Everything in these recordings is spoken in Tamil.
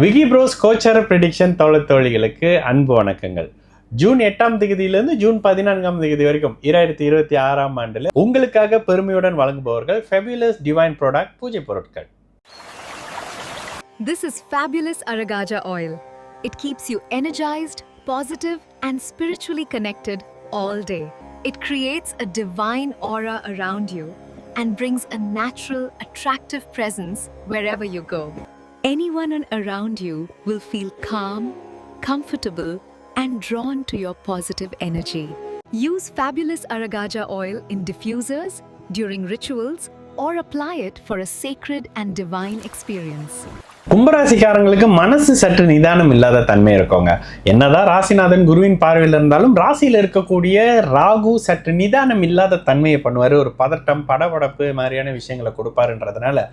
விகி ப்ரோஸ் கோச்சர் ப்ரெடிக்ஷன் தோழிகளுக்கு அன்பு வணக்கங்கள். ஜூன் 8ஆம் தேதியிலிருந்து ஜூன் 14ஆம் தேதி வரைக்கும் 2026ஆம் ஆண்டில் உங்களுக்காக பெருமையுடன் வழங்குபவர்கள் ஃபெபியுலஸ் டிவைன் ப்ராடக்ட் பூஜை பொருட்கள். This is Fabulous Aragaja oil. It keeps you energized, positive and spiritually connected all day. It creates a divine aura around you and brings a natural, attractive presence wherever you go. Anyone around you will feel calm, comfortable, and drawn to your positive energy. Use Fabulous Aragaja oil in diffusers, during rituals, or apply it for a sacred and divine experience. கும்பராசிக்காரங்களுக்கு மனசு சற்று நிதானம் இல்லாத தன்மை இருக்கோங்க. என்னதான் ராசிநாதன் குருவின் பார்வையில் இருந்தாலும் ராசியில் இருக்கக்கூடிய ராகு சற்று நிதானம் இல்லாத தன்மையை பண்ணுவார். ஒரு பதட்டம், படபடப்பு மாதிரியான விஷயங்களை கொடுப்பாருன்றதுனால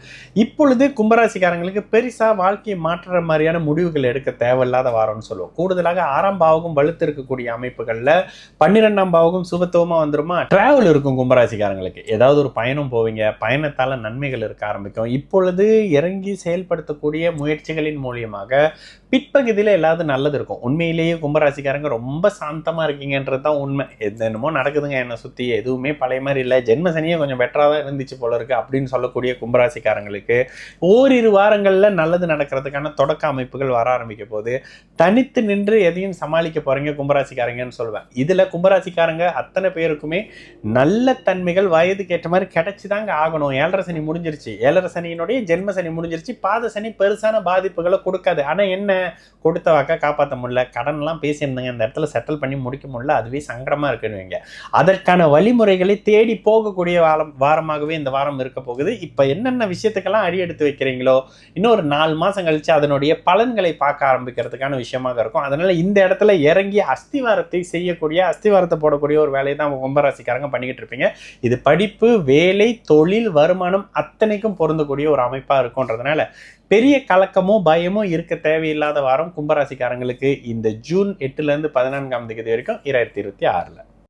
இப்பொழுது கும்பராசிக்காரங்களுக்கு பெருசா வாழ்க்கையை மாற்றுற மாதிரியான முடிவுகள் எடுக்க தேவையில்லாத வாரம்னு சொல்லுவோம். கூடுதலாக 6ஆம் பாவகம் வலுத்து இருக்கக்கூடிய அமைப்புகள்ல 12ஆம் பாவகம் சுபத்துவமா வந்துருமா, டிராவல் இருக்கும் கும்பராசிக்காரங்களுக்கு. ஏதாவது ஒரு பயணம் போவீங்க, பயணத்தால நன்மைகள் இருக்க ஆரம்பிக்கும். இப்பொழுது இறங்கி செயல்படுத்தக்கூடிய முயற்சிகளின் மூலியமாக பிற்பகுதியில் எல்லாரும் நல்லது இருக்கும். உண்மையிலேயே கும்பராசிக்காரங்க ரொம்ப சாந்தமா இருக்கீங்கன்றது தான் உண்மை. என்னமோ நடக்குதுங்க என்னை சுற்றி, எதுவுமே பழைய மாதிரி இல்லை, ஜென்மசனியே கொஞ்சம் பெட்டராக தான் இருந்துச்சு போல இருக்கு அப்படின்னு சொல்லக்கூடிய கும்பராசிக்காரங்களுக்கு ஓரிரு வாரங்களில் நல்லது நடக்கிறதுக்கான தொடக்க அமைப்புகள் வர ஆரம்பிக்க போது தனித்து நின்று எதையும் சமாளிக்க போறீங்க கும்பராசிக்காரங்கன்னு சொல்லுவேன். இதில் கும்பராசிக்காரங்க அத்தனை பேருக்குமே நல்ல தன்மைகள் வயதுக்கு ஏற்ற மாதிரி கிடைச்சிதாங்க ஆகணும். 7.5 சனி முடிஞ்சிருச்சு, 7.5 சனியினுடைய ஜென்மசனி முடிஞ்சிருச்சு. பாத சனி பெருசான பாதிப்புகளை கொடுக்காது. ஆனால் என்ன, கொடுத்த வாக்க காப்பாற்ற முடியல, கடன்லாம் பேசியிருந்தாங்க, இந்த இடத்துல செட்டில் பண்ணி முடிக்க முடியல, அதுவே சங்கடமா இருக்குன்னு. அதற்கான வழிமுறைகளை தேடி போகக்கூடிய வாரமாகவே இந்த வாரம் இருக்க போகுது. இப்போ என்னென்ன விஷயத்துக்கெல்லாம் அடி எடுத்து வைக்கிறீங்களோ இன்னொரு 4 மாசம் கழிச்சு அதனுடைய பலன்களை பார்க்க ஆரம்பிக்கிறதுக்கான விஷயமாக இருக்கும். அதனால இந்த இடத்துல இறங்கி அஸ்திவாரத்தை செய்யக்கூடிய, அஸ்திவாரத்தை போடக்கூடிய ஒரு வேலையை தான் கும்பராசிக்காரங்க பண்ணிக்கிட்டு இருப்பீங்க. இது படிப்பு, வேலை, தொழில், வருமானம் அத்தனைக்கும் பொருந்தக்கூடிய ஒரு அமைப்பா இருக்கும்ன்றதுனால பெரிய கலக்கமோ பயமோ இருக்க தேவையில்லாத வாரம் கும்பராசிக்காரங்களுக்கு இந்த ஜூன் 8லேருந்து 14ஆம் தேதி வரைக்கும் 2026.